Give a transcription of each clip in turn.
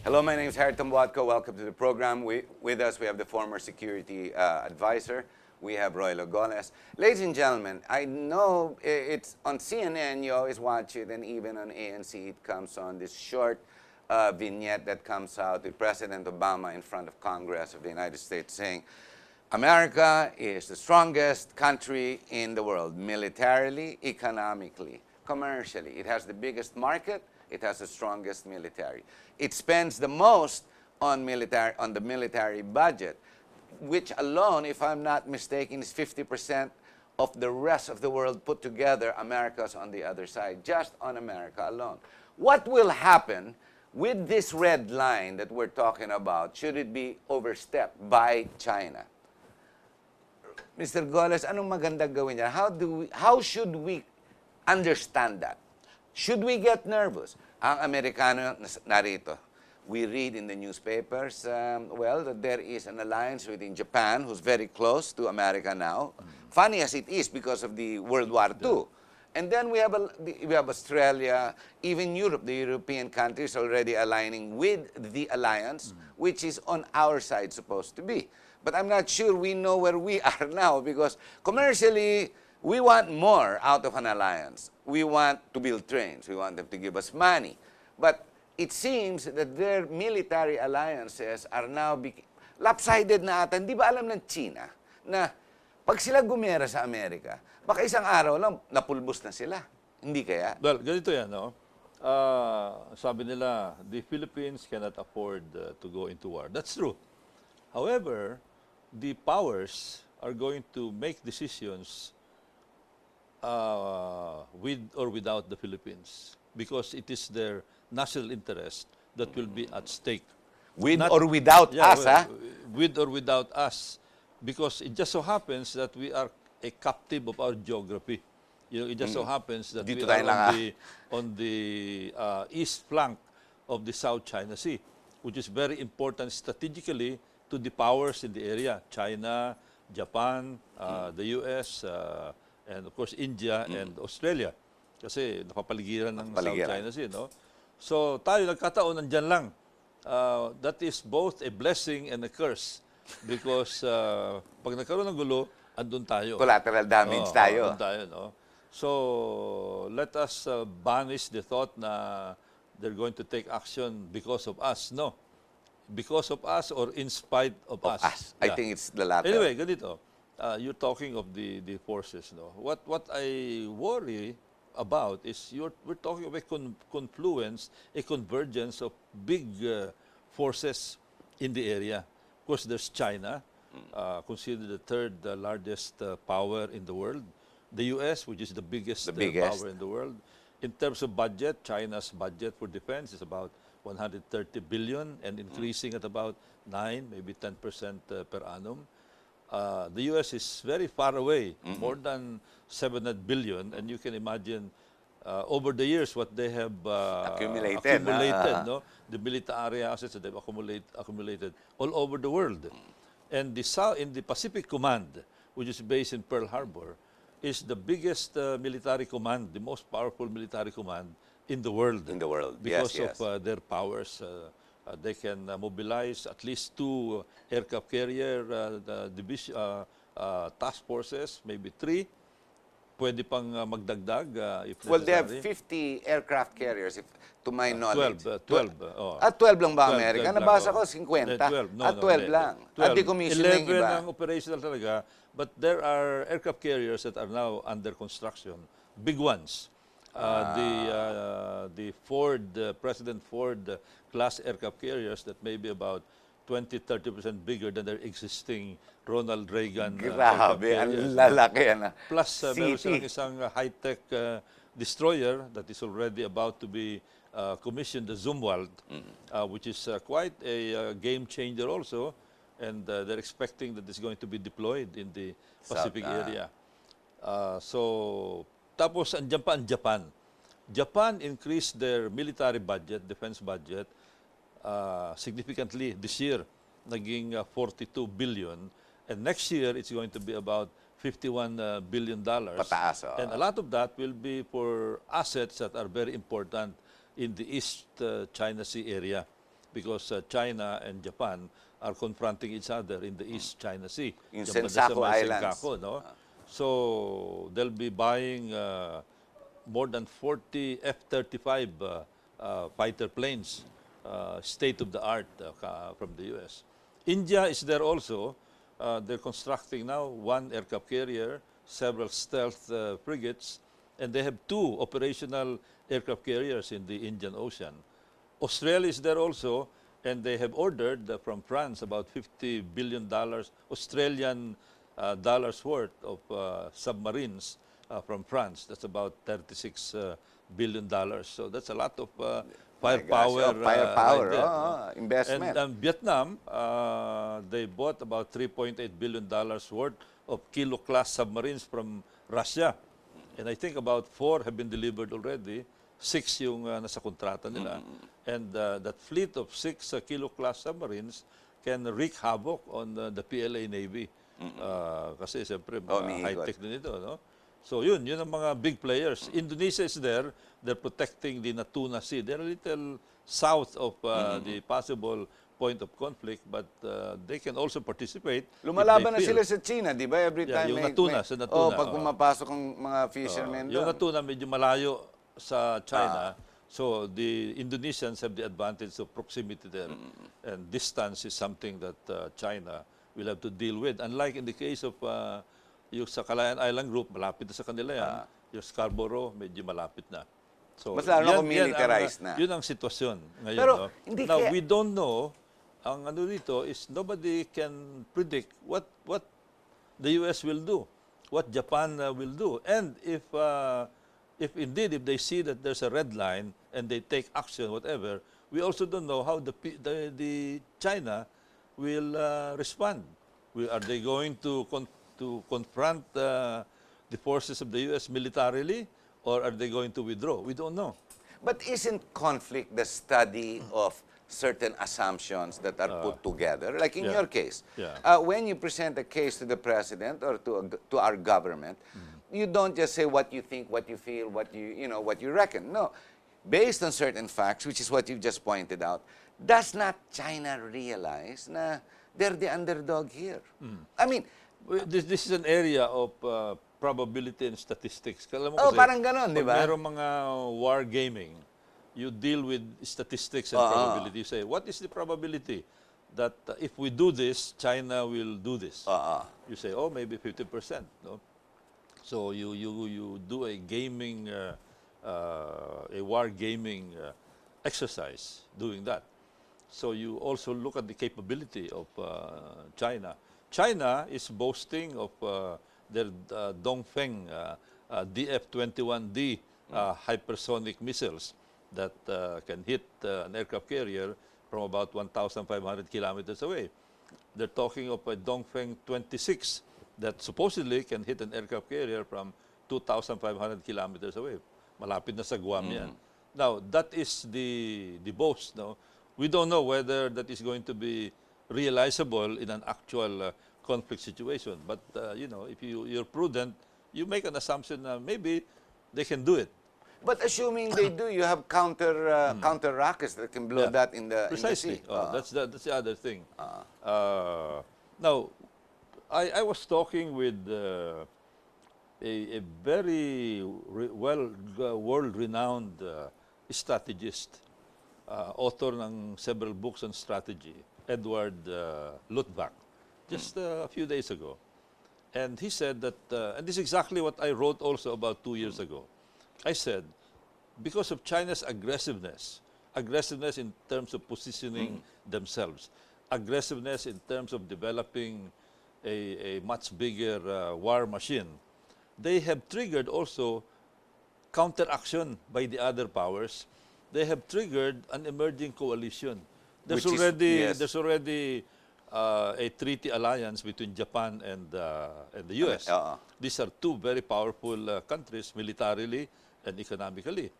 Hello, my name is Harriton Watco. Welcome to the program. With us, we have the former security advisor. We have Roy Logones. Ladies and gentlemen, I know it's on CNN, you always watch it, and even on ANC, it comes on this short vignette that comes out with President Obama in front of Congress of the United States saying, America is the strongest country in the world, militarily, economically, commercially. It has the biggest market. It has the strongest military. It spends the most on the military budget, which alone, if I'm not mistaken, is 50% of the rest of the world put together. America's on the other side, just on America alone. What will happen with this red line that we're talking about should it be overstepped by China? Mr. Goles, anong magandang gawin niya? How should we understand that? Should we get nervous? Ang Amerikano narito. We read in the newspapers, that there is an alliance within Japan, who's very close to America now. Funny as it is because of the World War II. And then we have Australia, even Europe, the European countries already aligning with the alliance, which is on our side supposed to be. But I'm not sure we know where we are now because commercially, we want more out of an alliance. We want to build trains. We want them to give us money. But it seems that their military alliances are now lopsided na ata. Hindi ba alam ng China na pag sila gumera sa Amerika, baka isang araw lang napulbos na sila? Hindi kaya? Well, ganito yan, no? Sabi nila, the Philippines cannot afford to go into war. That's true. However, the powers are going to make decisions with or without the Philippines because it is their national interest that will be at stake. With or without us, With or without us. Because it just so happens that we are a captive of our geography. You know, it just so happens that we are on the east flank of the South China Sea, which is very important strategically to the powers in the area, China, Japan, the US, and of course India and Australia. Kasi napapaligiran ng South China Sea, no? So tayo nagkataon nandyan lang. That is both a blessing and a curse because pag nagkaroon ng gulo, andun tayo. Collateral damage tayo. Andun tayo, no? So let us banish the thought na they're going to take action because of us. No. Because of us or in spite of us. I think it's the latter. Anyway, ganito. You're talking of the forces, no? What I worry about is we're talking of a confluence, a convergence of big forces in the area. Of course, there's China, considered the third largest power in the world. The U.S., which is the biggest power in the world. In terms of budget, China's budget for defense is about 130 billion and increasing at about 9, maybe 10% per annum. The U.S. is very far away, more than 700 billion, and you can imagine over the years what they have accumulated, no? The military assets that they've accumulated all over the world. And in the Pacific Command, which is based in Pearl Harbor, is the biggest military command, the most powerful military command in the world. In the world, because of their powers. They can mobilize at least 2 aircraft carrier task forces, maybe 3. Pwede pang magdagdag if necessary. Well, they have 50 aircraft carriers, to my knowledge. 12. 12 lang ba Amerika? Nabasa ko 50. 12 lang. At decommissioning 11 iba. ang operational talaga, but there are aircraft carriers that are now under construction. Big ones. The Ford, President Ford class aircraft carriers that may be about 20-30% bigger than their existing Ronald Reagan aircraft carriers. Grabe, ang lalaki yan. Plus, meron silang isang high-tech destroyer that is already about to be commissioned, the Zumwalt, which is quite a game changer also. And they're expecting that it's going to be deployed in the Pacific area. Tapos, andyan pa ang Japan. Japan increased their military budget, defense budget, significantly this year, naging 42 billion. And next year, it's going to be about $51 billion. Pataas, And a lot of that will be for assets that are very important in the East China Sea area. because China and Japan are confronting each other in the East China Sea. Yung Diyan banda Senkaku sa may Islands. Senkaku, no? So they'll be buying more than 40 F-35 fighter planes, state of the art from the U.S. India is there also. They're constructing now one aircraft carrier, several stealth frigates, and they have two operational aircraft carriers in the Indian Ocean. Australia is there also, and they have ordered from France about $50 billion Australian dollars worth of submarines from France. That's about $36 billion. So that's a lot of firepower. Firepower, right there, investment. And Vietnam, they bought about $3.8 billion worth of Kilo-class submarines from Russia. And I think about 4 have been delivered already. 6 yung nasa kontrata nila. And that fleet of 6 Kilo-class submarines can wreak havoc on the PLA Navy. Kasi siyempre, high-tech din ito, no? So yun ang mga big players. Indonesia is there. They're protecting the Natuna Sea. They're a little south of the possible point of conflict, but they can also participate. Lumalaban na sila sa China, di ba? Every time yung Natuna, sa Natuna. pag pumapasok ang mga fishermen Yung doon. Natuna medyo malayo sa China. So the Indonesians have the advantage of proximity there. And distance is something that China will have to deal with. Unlike in the case of yung sa Calayan Island Group, malapit na sa kanila yan. Yung Scarborough, medyo malapit na. So, Mas lalo na kung militarized na. Yun ang sitwasyon ngayon. Pero, no? hindi Now, kaya- we don't know, ang ano dito is nobody can predict what the US will do, what Japan will do. And if indeed, if they see that there's a red line and they take action, whatever, we also don't know how the China will respond. Are they going to confront the forces of the U.S. militarily, or are they going to withdraw? We don't know. But isn't conflict the study of certain assumptions that are put together? Like in yeah. your case, Yeah. when you present a case to the president or to our government, you don't just say what you think, what you feel, what you reckon. No, based on certain facts, which is what you've just pointed out. Does not China realize na they're the underdog here? I mean, This is an area of probability and statistics. Alam mo parang ganon, di ba? Pag merong mga war gaming, you deal with statistics and probability. You say, what is the probability that if we do this, China will do this? You say, oh, maybe 50%. No? So you do a gaming, a war gaming exercise doing that. So you also look at the capability of China. China is boasting of their Dongfeng DF-21D hypersonic missiles that can hit an aircraft carrier from about 1,500 kilometers away. They're talking of a Dongfeng 26 that supposedly can hit an aircraft carrier from 2,500 kilometers away. Malapit na sa Guam yan. Now, that is the boast. No? We don't know whether that is going to be realizable in an actual conflict situation. But, if you're prudent, you make an assumption that maybe they can do it. but assuming they do, you have counter rockets that can blow that in the Precisely. sea. That's the other thing. Now, I was talking with a very world-renowned strategist, author ng several books on strategy, Edward Luttwak, just a few days ago. And he said that, and this is exactly what I wrote also about 2 years ago. I said, because of China's aggressiveness in terms of positioning themselves, aggressiveness in terms of developing a much bigger war machine, they have triggered also counteraction by the other powers. They have triggered an emerging coalition. There's already a treaty alliance between Japan and the U.S. These are two very powerful countries militarily and economically.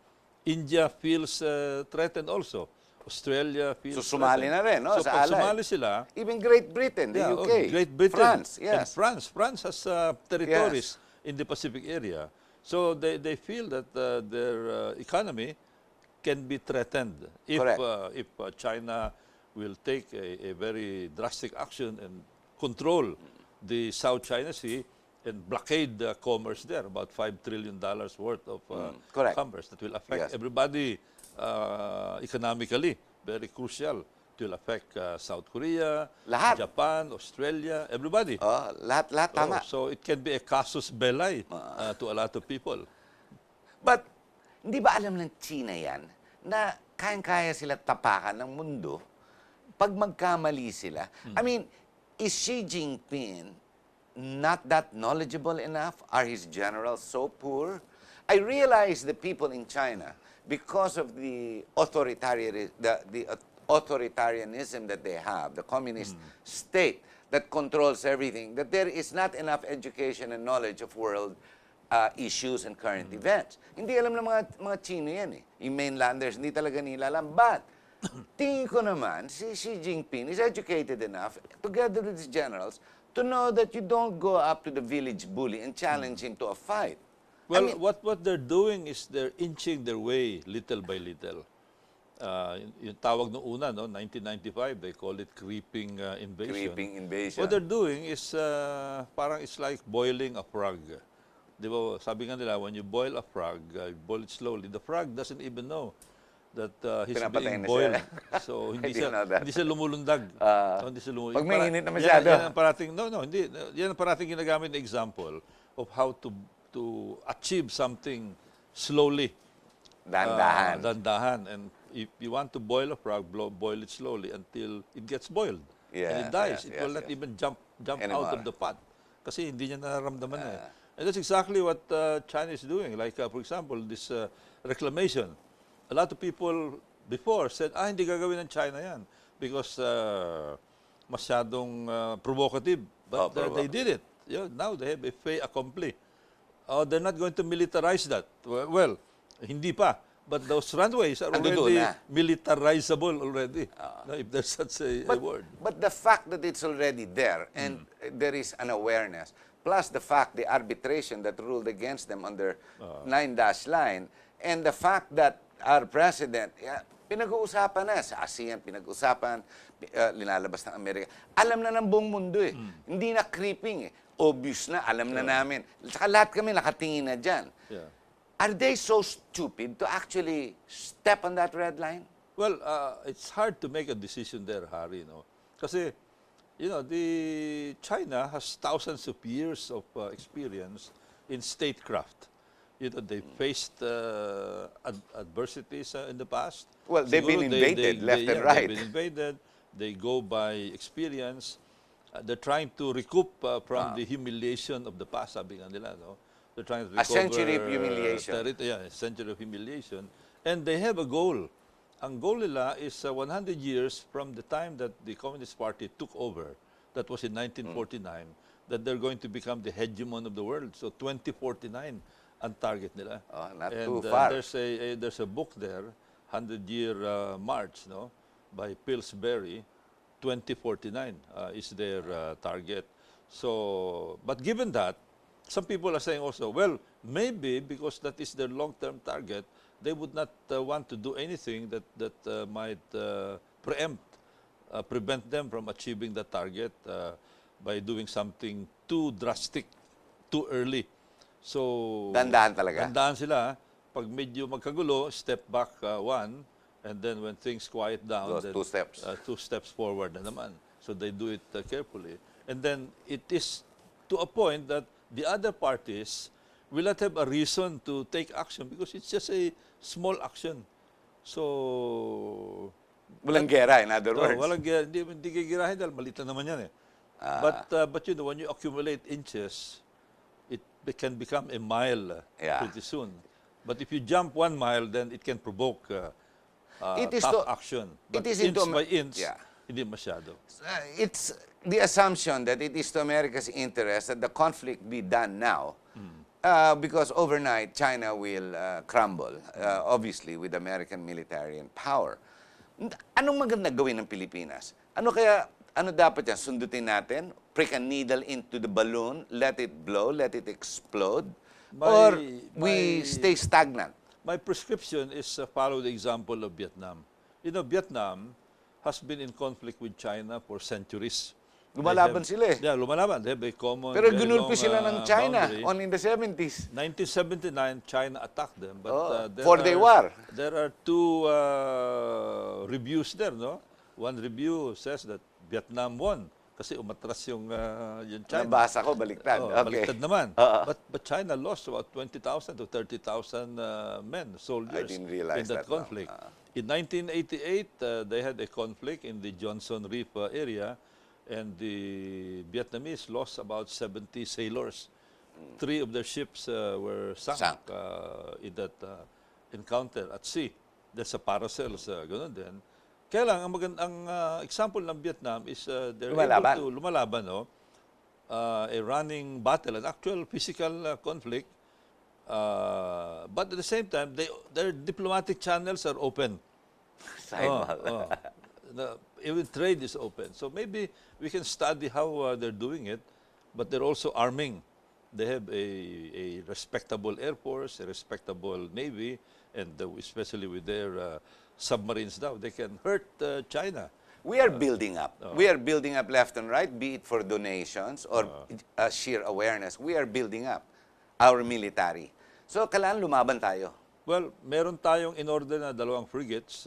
India feels threatened also. Australia feels So, sumali na rin, no, So, sa pag ally. sumali sila, Even Great Britain, the UK, Great Britain, France, and yes. France has territories in the Pacific area. So they feel that their economy can be threatened if Correct. China will take a very drastic action and control the South China Sea and blockade the commerce there, about $5 trillion worth of correct. commerce that will affect Yes. everybody economically, very crucial. It will affect South Korea, Lahat. Japan, Australia, everybody. Oh, lahat tama. So it can be a casus belli to a lot of people. But, hindi ba alam ng China yan na kayang-kaya sila tapakan ng mundo pag magkamali sila? I mean, is Xi Jinping not that knowledgeable enough? Are his generals so poor? I realize the people in China, because of the authoritarianism that they have, the communist state that controls everything, that there is not enough education and knowledge of world issues and current events. Hindi alam ng mga Chino yan eh. Yung mainlanders, hindi talaga nila alam. But, tingin ko naman, si Xi Jinping is educated enough, together with his generals, to know that you don't go up to the village bully and challenge him to a fight. Well, I mean, what they're doing is they're inching their way little by little. Yung tawag noong una, no, 1995, they call it creeping invasion. creeping invasion. What they're doing is parang it's like boiling a frog. Di ba, sabi nga nila, when you boil a frog, boil it slowly, the frog doesn't even know that he's Pinapatay being na siya. boiled. So, I didn't know that. hindi siya lumulundag. Hindi siya lumulundag. pag may init na masyado. Yan ang parating, hindi. Yan ang parating ginagamit na example of how to achieve something slowly. Dahan-dahan. Dandahan. And if you want to boil a frog, boil it slowly until it gets boiled. Yeah, And it dies. yes, It will yes, not yes. even jump Anymore. out of the pot. Kasi hindi niya nararamdaman eh. And that's exactly what China is doing. Like, for example, this reclamation. A lot of people before said, hindi gagawin ng China yan because masyadong provocative. But they did it. Yeah, now they have a fait accompli. They're not going to militarize that. Well, hindi pa. But those runways are already militarizable already. No, if there's such a word. But the fact that it's already there and there is an awareness, plus the fact the arbitration that ruled against them under 9-dash line, and the fact that our president, pinag-uusapan na, sa ASEAN pinag-uusapan, linalabas ng Amerika. Alam na ng buong mundo eh. Hindi na creeping eh. Obvious na, alam na namin. Saka lahat kami nakatingin na dyan. Yeah. Are they so stupid to actually step on that red line? Well, it's hard to make a decision there, Harry. No? Kasi, the China has thousands of years of experience in statecraft. They faced adversities in the past. Well, they've been invaded left and right. They've been invaded. They go by experience. They're trying to recoup from the humiliation of the past, sabi nga nila, no? They're trying to recover A century of humiliation. A century of humiliation. And they have a goal. Ang goal nila is 100 years from the time that the Communist Party took over, that was in 1949, that they're going to become the hegemon of the world. So 2049 ang target nila. Not And too far. there's a book there, 100-Year March, no, by Pillsbury. 2049 is their target. So, but given that, some people are saying also, well, maybe because that is their long-term target, they would not want to do anything that might prevent them from achieving the target by doing something too drastic, too early. So, Dandahan talaga. Dandahan sila. Pag medyo magkagulo, step back one, and then when things quiet down, Those then, 2 steps. 2 steps forward na naman. So they do it carefully. And then it is to a point that the other parties will not have a reason to take action because it's just a small action. So, Walang gera, in other words. walang hindi gigirahin dahil maliit na naman yan eh. But when you accumulate inches, it can become a mile pretty soon. But if you jump 1 mile, then it can provoke tough action. But inch by inch, hindi masyado. It's the assumption that it is to America's interest that the conflict be done now because overnight China will crumble, obviously with American military and power. Anong maganda gawin ng Pilipinas? Ano dapat yan? Sundutin natin? Prick a needle into the balloon, let it blow, let it explode? Or we stay stagnant? My prescription is follow the example of Vietnam. Vietnam has been in conflict with China for centuries. Lumalaban sila eh. Yeah, lumalaban. They have a common, Pero very ginulpi long, sila ng China boundary. on in the 70s. 1979, China attacked them. But Four-day war. There are two reviews there, no? One review says that Vietnam won kasi umatras yung China. Nabasa ko, baliktad. Oh, Okay. baliktad naman. Oo. But China lost about 20,000 to 30,000 men, soldiers, I didn't realize in that that now. conflict. In 1988, they had a conflict in the Johnson Reef area, and the Vietnamese lost about 70 sailors. 3 of their ships were sunk. In that encounter at sea. That's sa Paracels, gano'n din. Kaya lang, ang example ng Vietnam is they're Lumalaban. able to lumalaban, no? A running battle, an actual physical conflict. But at the same time, their diplomatic channels are open. Sidewall. Even trade is open. So maybe we can study how they're doing it, but they're also arming. They have a respectable air force, a respectable navy, and especially with their submarines now, they can hurt China. We are building up. We are building up left and right, be it for donations or sheer awareness. We are building up our military. So, kailangan lumaban tayo. Well, meron tayong in-order na 2 frigates.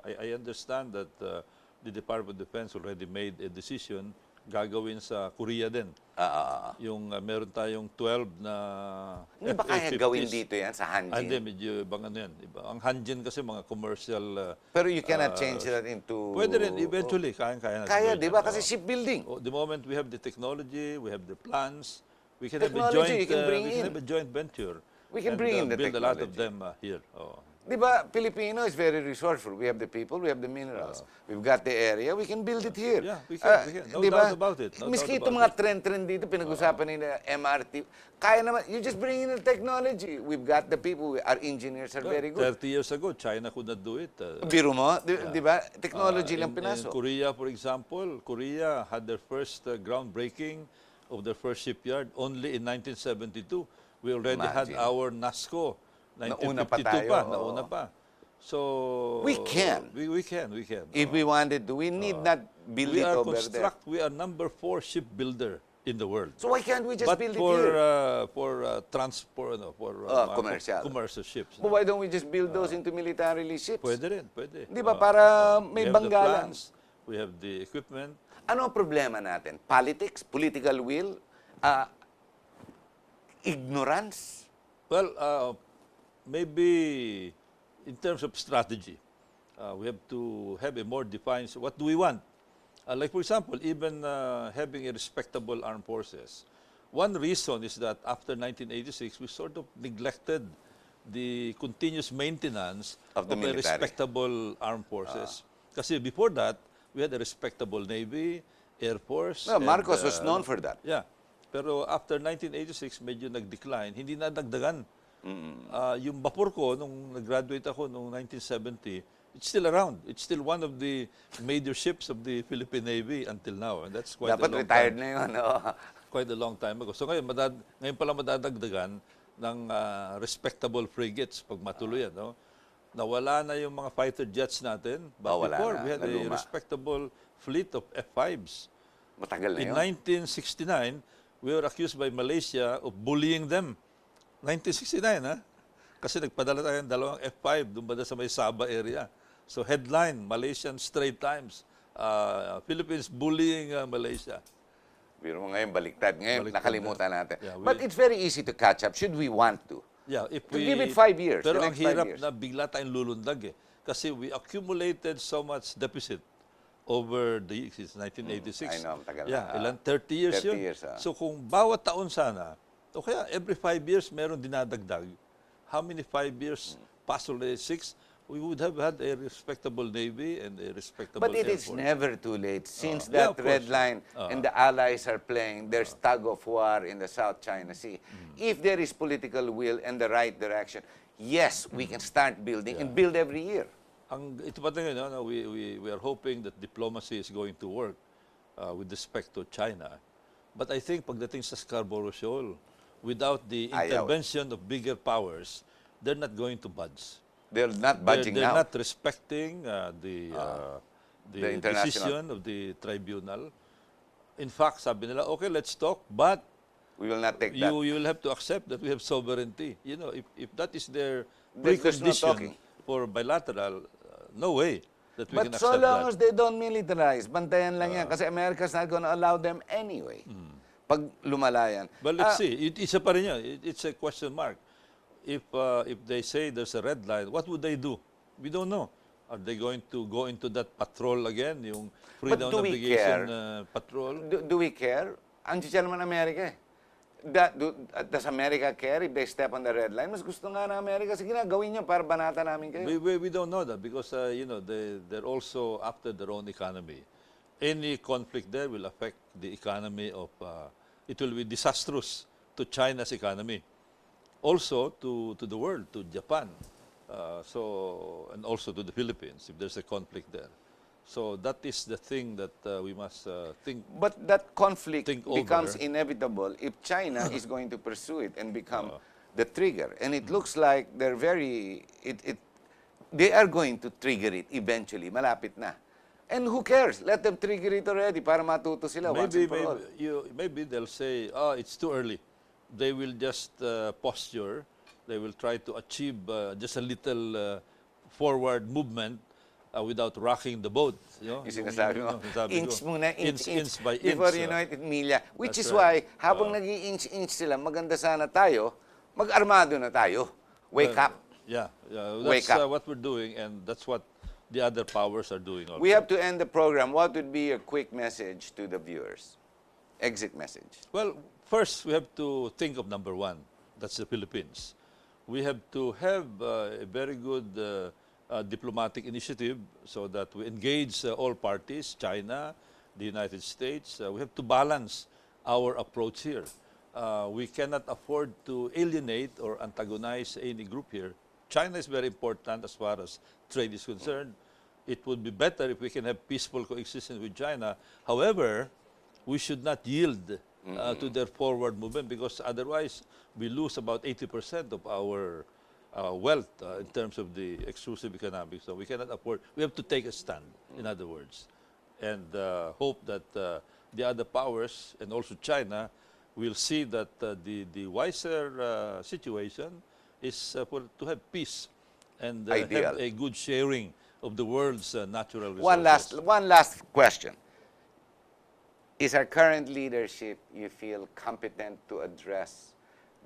I understand that the Department of Defense already made a decision gagawin sa Korea din. Yung meron tayong 12 na Hindi ba kaya FA-50s. gawin dito yan sa Hindi, Hanjin? medyo ibang ano yan. Iba. Ang Hanjin kasi mga commercial... Pero you cannot change that into... pwede rin, eventually, kaya natin Kaya, gawin di yan. ba? Kasi shipbuilding. The moment we have the technology, we have the plans, we can have a Technology, joint, you can bring we can in. have a joint venture. We can and, bring in the build a lot of technology. them here. Oh. Di ba, Filipino is very resourceful. We have the people, we have the minerals. We've got the area, we can build it here. Yeah, we can. No di ba? doubt about it. No Miski doubt itong about mga trend dito, pinag-usapan nila MRT, kaya naman, you just bring in the technology. We've got the people, our engineers are very good. 30 years ago, China could not do it. Biro mo, di ba? Technology lang In pinasok. Korea, for example, Korea had their first groundbreaking of their first shipyard only in 1972. We already had Imagine. our NASCO. Nauna pa 1952 tayo, nauna pa. So We can. We can. If we wanted to, we need not build We it are over there. we are number 4 shipbuilder in the world. So why can't we just But build for it here? transport, for Commercial. commercial ships. But why don't we just build those into militarily ships? Pwede rin, pwede. Di ba, para may we have the banggalan. plans, we have the equipment. Ano ang problema natin? Politics? Political will? Ignorance? Well, maybe in terms of strategy, we have to have a more defined, what do we want? Like for example, even having a respectable armed forces. One reason is that after 1986, we sort of neglected the continuous maintenance Of the a military. respectable armed forces. Kasi before that, we had a respectable Navy, Air Force. No, and, Marcos was known for that. Yeah. Pero after 1986, medyo nag-decline. Hindi na dagdagan. Yung Bapur ko, nung nag-graduate ako noong 1970, it's still around. It's still one of the major ships of the Philippine Navy until now. And that's quite a Dapat long retired time. na yun. Oh. Quite a long time ago. So ngayon, ngayon pala madadagdagan ng respectable frigates pag matuloy yan. No? Nawala na yung mga fighter jets natin. But Wala before, na. we had a Naluma. respectable fleet of F-5s. Matagal na In yun. 1969, we were accused by Malaysia of bullying them. 1969, ha? Kasi nagpadala tayo ng 2 F-5 doon ba sa may Sabah area. So headline, Malaysian Strait Times, Philippines bullying Malaysia. Pero ngayon, baliktad. Ngayon, Baliktad nakalimutan natin. Yeah, But it's very easy to catch up. Should we want to? Yeah, if To give it 5 years, Pero the ang next 5 hirap years. na bigla tayong lulundag eh. Kasi we accumulated so much deficit over the since 1986. I know, matagal Yeah, na. ilan 30 years 30 yun. years, So kung bawat taon sana, o kaya every 5 years meron dinadagdag. How many 5 years? Possibly 6. We would have had a respectable Navy and a respectable But it Air is Force. never too late since Yeah, that of red course. line and the allies are playing their tug of war in the South China Sea. If there is political will and the right direction, yes, we can start building and build every year. Ito pa rin, we are hoping that diplomacy is going to work with respect to China. But I think pagdating sa Scarborough Shoal, without the Ayaw. intervention of bigger powers, they're not going to budge. They're not budging they're now. not respecting The international- decision of the tribunal. In fact, sabi nila, okay, let's talk, but We will not take that. you will have to accept that we have sovereignty. You know, if that is their There's no precondition talking. for bilateral, no way that we can But so accept long that. as they don't militarize, bantayan lang yan. Kasi America's not gonna allow them anyway. Pag lumala yan. But let's see, isa pa rin yan. It's a question mark. If they say there's a red line, what would they do? We don't know. Are they going to go into that patrol again, yung freedom do of we navigation care? patrol? Do we care? Andiyan naman Amerika eh. Does America care if they step on the red line? Mas gusto nga ng Amerika, sige na, gawin nyo para banata namin kayo. We don't know that because you know they're also after their own economy. Any conflict there will affect the economy of. It will be disastrous to China's economy, also to the world, to Japan, and also to the Philippines if there's a conflict there. So that is the thing that we must think. But that conflict Think becomes over. inevitable if China is going to pursue it and become the trigger. And it looks like they're they are going to trigger it eventually. Malapit na. And who cares? Let them trigger it already para matuto sila once and for all. Maybe they'll say, oh, it's too early. They will just posture. They will try to achieve just a little forward movement without rocking the boat. You know, Yung sinasabi mo, inch muna, inch by inch. before you know it, milya. Which That's is right. why, habang nag-i-inch-inch sila, maganda sana tayo, mag-armado na tayo. Wake up. Yeah, Wake that's up. what we're doing, and that's what the other powers are doing also. We have to end the program. What would be a quick message to the viewers? Exit message. Well, first we have to think of number one. That's the Philippines. We have to have a very good diplomatic initiative so that we engage all parties, China, the United States. We have to balance our approach here. We cannot afford to alienate or antagonize any group here. China is very important as far as trade is concerned. It would be better if we can have peaceful coexistence with China. However, we should not yield to their forward movement because otherwise we lose about 80% of our wealth in terms of the exclusive economics. So we cannot afford. We have to take a stand, in other words, and hope that the other powers and also China will see that the wiser situation is to have peace and Ideal. have a good sharing of the world's natural resources. One last question. Is our current leadership, you feel, competent to address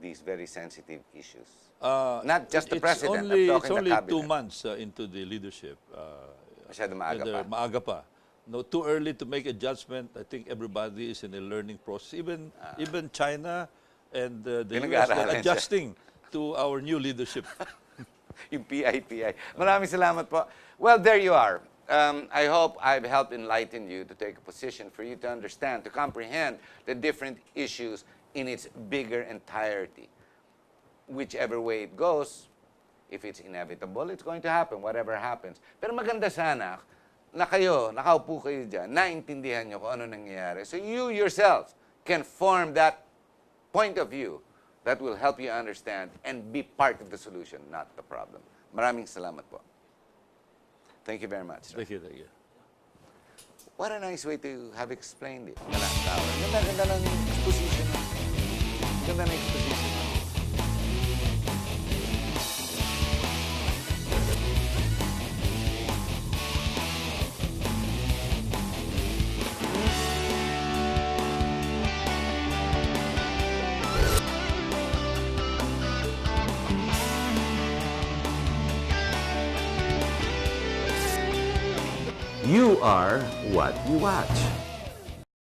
these very sensitive issues? Not just the It's president, only, I'm it's talking only the 2 cabinet. months into the leadership. Masyado maaga Whether pa. maaga pa. No, too early to make a judgment. I think everybody is in a learning process. Even China and the US Pinag-aaralan are siya. adjusting to our new leadership. Yung PI. Maraming salamat po. Well, there you are. I hope I've helped enlighten you to take a position for you to understand, to comprehend the different issues in its bigger entirety. Whichever way it goes, if it's inevitable, it's going to happen, whatever happens. Pero maganda sana na kayo, nakaupo kayo dyan, naintindihan nyo kung ano nangyayari. So you yourselves can form that point of view that will help you understand and be part of the solution, not the problem. Maraming salamat po. Thank you very much. Thank you, thank you. What a nice way to have explained it. The last hour. Ganda ng exposition. Ganda ng exposition. You are what you watch.